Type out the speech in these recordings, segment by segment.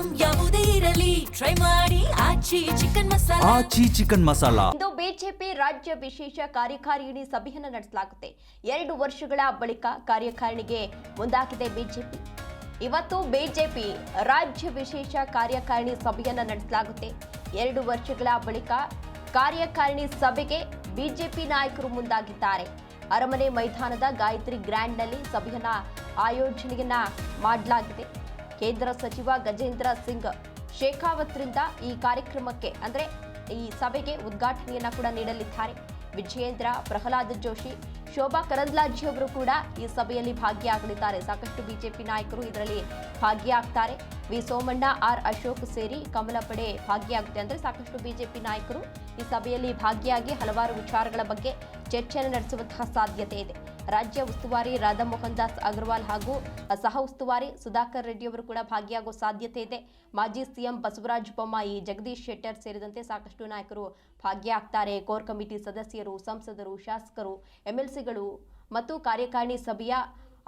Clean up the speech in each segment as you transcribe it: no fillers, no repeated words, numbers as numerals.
Item ಯಾವುದೇ ಇರಲಿ try ಮಾಡಿ ಆಚಿ ಚಿಕನ್ ಮಸಾಲಾ. ಇಂದು ಬಿಜೆಪಿ ರಾಜ್ಯ ವಿಶೇಷ ಕಾರ್ಯಕಾರಿಣಿ ಸಭೆಯನ್ನು ನಡೆಸಲಾಗುತ್ತೆ. 2 ವರ್ಷಗಳ ಬಳಿಕ ಕಾರ್ಯಕಾರಿಣಿಗೆ ಮುಂದಾಗಿದೆ ಬಿಜೆಪಿ. ಇವತ್ತು ಬಿಜೆಪಿ ರಾಜ್ಯ ವಿಶೇಷ ಕಾರ್ಯಕಾರಿಣಿ ಸಭೆಯನ್ನು ನಡೆಸಲಾಗುತ್ತೆ. 2 ವರ್ಷಗಳ ಬಳಿಕ ಕಾರ್ಯಕಾರಿಣಿ ಸಭೆಗೆ ಬಿಜೆಪಿ ನಾಯಕರು ಮುಂದಾಗಿದ್ದಾರೆ. ಅರಮನೆ ಮೈದಾನದ ಗಾಯತ್ರಿ ಗ್ರ್ಯಾಂಡ್ನಲ್ಲಿ ಸಭೆಯನ್ನ ಆಯೋಜನೆಯನ್ನ ಮಾಡಲಾಗಿದೆ. ಕೇಂದ್ರ ಸಚಿವ ಗಜೇಂದ್ರ ಸಿಂಗ್ ಶೇಖಾವತ್ರಿಂದ ಈ ಕಾರ್ಯಕ್ರಮಕ್ಕೆ ಅಂದ್ರೆ ಈ ಸಭೆಗೆ ಉದ್ಘಾಟನೆಯನ್ನ ಕೂಡ ನೀಡಲಿದ್ದಾರೆ. ವಿಜಯೇಂದ್ರ, ಪ್ರಹ್ಲಾದ್ ಜೋಶಿ, ಶೋಭಾ ಕರಂದ್ಲಾಜೆ ಅವರು ಕೂಡ ಈ ಸಭೆಯಲ್ಲಿ ಭಾಗಿಯಾಗಲಿದ್ದಾರೆ. ಸಾಕಷ್ಟು ಬಿಜೆಪಿ ನಾಯಕರು ಇದರಲ್ಲಿ ಭಾಗಿಯಾಗ್ತಾರೆ. ವಿ ಸೋಮಣ್ಣ, ಆರ್ ಅಶೋಕ್ ಸೇರಿ ಕಮಲ ಪಡೆ ಭಾಗಿಯಾಗುತ್ತೆ. ಅಂದ್ರೆ ಸಾಕಷ್ಟು ಬಿಜೆಪಿ ನಾಯಕರು ಈ ಸಭೆಯಲ್ಲಿ ಭಾಗಿಯಾಗಿ ಹಲವಾರು ವಿಚಾರಗಳ ಬಗ್ಗೆ ಚರ್ಚೆಯನ್ನು ನಡೆಸುವಂತಹ ಸಾಧ್ಯತೆ ಇದೆ. ರಾಜ್ಯ ಉಸ್ತುವಾರಿ ರಾಧಾ ಮೋಹನ್ ದಾಸ್ ಅಗರ್ವಾಲ್ ಹಾಗೂ ಸಹ ಉಸ್ತುವಾರಿ ಸುಧಾಕರ್ ರೆಡ್ಡಿ ಅವರು ಕೂಡ ಭಾಗಿಯಾಗುವ ಸಾಧ್ಯತೆ ಇದೆ. ಮಾಜಿ ಸಿಎಂ ಬಸವರಾಜ ಬೊಮ್ಮಾಯಿ, ಜಗದೀಶ್ ಶೆಟ್ಟರ್ ಸೇರಿದಂತೆ ಸಾಕಷ್ಟು ನಾಯಕರು ಭಾಗಿಯಾಗ್ತಾರೆ. ಕೋರ್ ಕಮಿಟಿ ಸದಸ್ಯರು, ಸಂಸದರು, ಶಾಸಕರು, ಎಂಎಲ್ಸಿಗಳು ಮತ್ತು ಕಾರ್ಯಕಾರಿಣಿ ಸಭೆಯ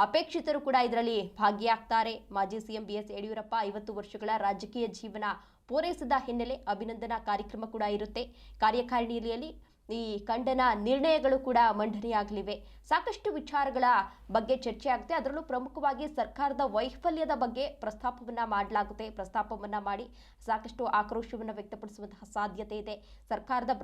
ಅಪೇಕ್ಷಿತರು ಕೂಡ ಇದರಲ್ಲಿ ಭಾಗಿಯಾಗ್ತಾರೆ. ಮಾಜಿ ಸಿಎಂ ಬಿಎಸ್ ಯಡಿಯೂರಪ್ಪ 50 ವರ್ಷಗಳ ರಾಜಕೀಯ ಜೀವನ ಪೂರೈಸಿದ ಹಿನ್ನೆಲೆ ಅಭಿನಂದನಾ ಕಾರ್ಯಕ್ರಮ ಕೂಡ ಇರುತ್ತೆ. ಕಾರ್ಯಕಾರಿಣಿಯಲ್ಲಿ ಈ ಖಂಡನ ನಿರ್ಣಯಗಳು ಕೂಡ ಮಂಡನೆಯಾಗಲಿವೆ. ಸಾಕಷ್ಟು ವಿಚಾರಗಳ ಬಗ್ಗೆ ಚರ್ಚೆ ಆಗುತ್ತೆ. ಅದರಲ್ಲೂ ಪ್ರಮುಖವಾಗಿ ಸರ್ಕಾರದ ವೈಫಲ್ಯದ ಬಗ್ಗೆ ಪ್ರಸ್ತಾಪವನ್ನ ಮಾಡಿ ಸಾಕಷ್ಟು ಆಕ್ರೋಶವನ್ನು ವ್ಯಕ್ತಪಡಿಸುವಂತಹ ಸಾಧ್ಯತೆ ಇದೆ. ಸರ್ಕಾರದ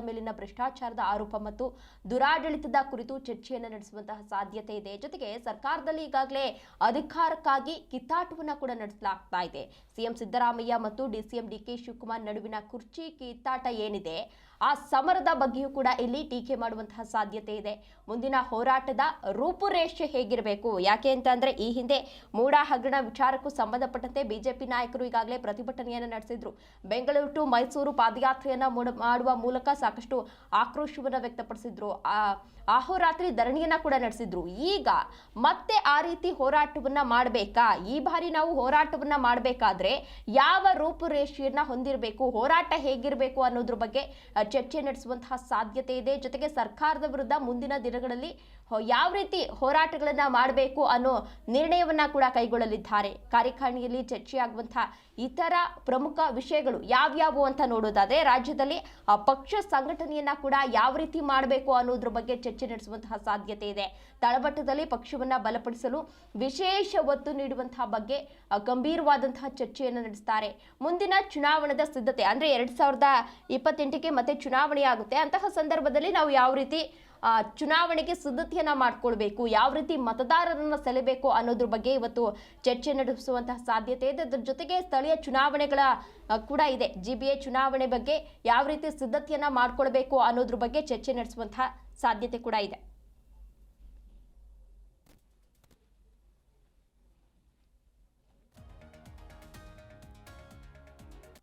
ಮೇಲಿನ ಭ್ರಷ್ಟಾಚಾರದ ಆರೋಪ ಮತ್ತು ದುರಾಡಳಿತದ ಕುರಿತು ಚರ್ಚೆಯನ್ನು ನಡೆಸುವಂತಹ ಸಾಧ್ಯತೆ ಇದೆ. ಜೊತೆಗೆ ಸರ್ಕಾರದಲ್ಲಿ ಈಗಾಗಲೇ ಅಧಿಕಾರಕ್ಕಾಗಿ ಕಿತ್ತಾಟವನ್ನು ಕೂಡ ನಡೆಸಲಾಗ್ತಾ ಇದೆ. ಸಿಎಂ ಸಿದ್ದರಾಮಯ್ಯ ಮತ್ತು ಡಿಸಿಎಂ ಡಿಕೆ ಶಿವಕುಮಾರ್ ನಡುವಿನ ಕುರ್ಚಿ ಕಿತ್ತಾಟ ಏನಿದೆ, ಆ ಸಮರದ ಬಗ್ಗೆಯೂ ಕೂಡ ಇಲ್ಲಿ ಟೀಕೆ ಮಾಡುವಂತಹ ಸಾಧ್ಯತೆ ಇದೆ. ಮುಂದಿನ ಹೋರಾಟದ ರೂಪುರೇಷೆ ಹೇಗಿರಬೇಕು, ಯಾಕೆ ಅಂತಂದ್ರೆ ಈ ಹಿಂದೆ ಮೂಡ ಹಗರಣ ವಿಚಾರಕ್ಕೂ ಸಂಬಂಧಪಟ್ಟಂತೆ ಬಿಜೆಪಿ ನಾಯಕರು ಈಗಾಗಲೇ ಪ್ರತಿಭಟನೆಯನ್ನು ನಡೆಸಿದ್ರು. ಬೆಂಗಳೂರು ಟು ಮೈಸೂರು ಪಾದಯಾತ್ರೆಯನ್ನ ಮಾಡುವ ಮೂಲಕ ಸಾಕಷ್ಟು ಆಕ್ರೋಶವನ್ನು ವ್ಯಕ್ತಪಡಿಸಿದ್ರು. ಅಹೋರಾತ್ರಿ ಧರಣಿಯನ್ನ ಕೂಡ ನಡೆಸಿದ್ರು. ಈಗ ಮತ್ತೆ ಆ ರೀತಿ ಹೋರಾಟವನ್ನ ಮಾಡಬೇಕಾ? ಈ ಬಾರಿ ನಾವು ಹೋರಾಟವನ್ನ ಮಾಡಬೇಕಾದ್ರೆ ಯಾವ ರೂಪುರೇಷೆಯನ್ನ ಹೊಂದಿರಬೇಕು, ಹೋರಾಟ ಹೇಗಿರಬೇಕು ಅನ್ನೋದ್ರ ಬಗ್ಗೆ ಚರ್ಚೆ ನಡೆಸುವಂತಹ ಸಾಧ್ಯತೆ ಇದೆ. ಜೊತೆಗೆ ಸರ್ಕಾರದ ವಿರುದ್ಧ ಮುಂದಿನ ದಿನಗಳಲ್ಲಿ ಯಾವ ರೀತಿ ಹೋರಾಟಗಳನ್ನ ಮಾಡಬೇಕು ಅನ್ನೋ ನಿರ್ಣಯವನ್ನ ಕೂಡ ಕೈಗೊಳ್ಳಲಿದ್ದಾರೆ. ಕಾರ್ಯಕಾರಿಣಿಯಲ್ಲಿ ಚರ್ಚೆಯಾಗುವಂತಹ ಇತರ ಪ್ರಮುಖ ವಿಷಯಗಳು ಯಾವ್ಯಾವು ಅಂತ ನೋಡೋದಾದ್ರೆ, ರಾಜ್ಯದಲ್ಲಿ ಪಕ್ಷ ಸಂಘಟನೆಯನ್ನ ಕೂಡ ಯಾವ ರೀತಿ ಮಾಡಬೇಕು ಅನ್ನೋದ್ರ ಬಗ್ಗೆ ಚರ್ಚೆ ನಡೆಸುವಂತಹ ಸಾಧ್ಯತೆ ಇದೆ. ತಳಮಟ್ಟದಲ್ಲಿ ಪಕ್ಷವನ್ನ ಬಲಪಡಿಸಲು ವಿಶೇಷ ಒತ್ತು ನೀಡುವಂತಹ ಬಗ್ಗೆ ಗಂಭೀರವಾದಂತಹ ಚರ್ಚೆಯನ್ನು ನಡೆಸ್ತಾರೆ. ಮುಂದಿನ ಚುನಾವಣೆದ ಸಿದ್ಧತೆ ಅಂದ್ರೆ 2028ಕ್ಕೆ ಮತ್ತೆ ಚುನಾವಣೆ ಆಗುತ್ತೆ. ಅಂತಹ ಸಂದರ್ಭದಲ್ಲಿ ನಾವು ಯಾವ ರೀತಿ ಚುನಾವಣೆಗೆ ಸಿದ್ಧತೆಯನ್ನ ಮಾಡ್ಕೊಳ್ಬೇಕು, ಯಾವ ರೀತಿ ಮತದಾರರನ್ನ ಸೆಳೆಬೇಕು ಅನ್ನೋದ್ರ ಬಗ್ಗೆ ಇವತ್ತು ಚರ್ಚೆ ನಡೆಸುವಂತಹ ಸಾಧ್ಯತೆ ಇದೆ. ಅದರ ಜೊತೆಗೆ ಸ್ಥಳೀಯ ಚುನಾವಣೆಗಳ ಕೂಡ ಇದೆ. ಜಿಬಿಎ ಚುನಾವಣೆ ಬಗ್ಗೆ ಯಾವ ರೀತಿ ಸಿದ್ಧತೆಯನ್ನ ಮಾಡ್ಕೊಳ್ಬೇಕು ಅನ್ನೋದ್ರ ಬಗ್ಗೆ ಚರ್ಚೆ ನಡೆಸುವಂತಹ ಸಾಧ್ಯತೆ ಕೂಡ ಇದೆ.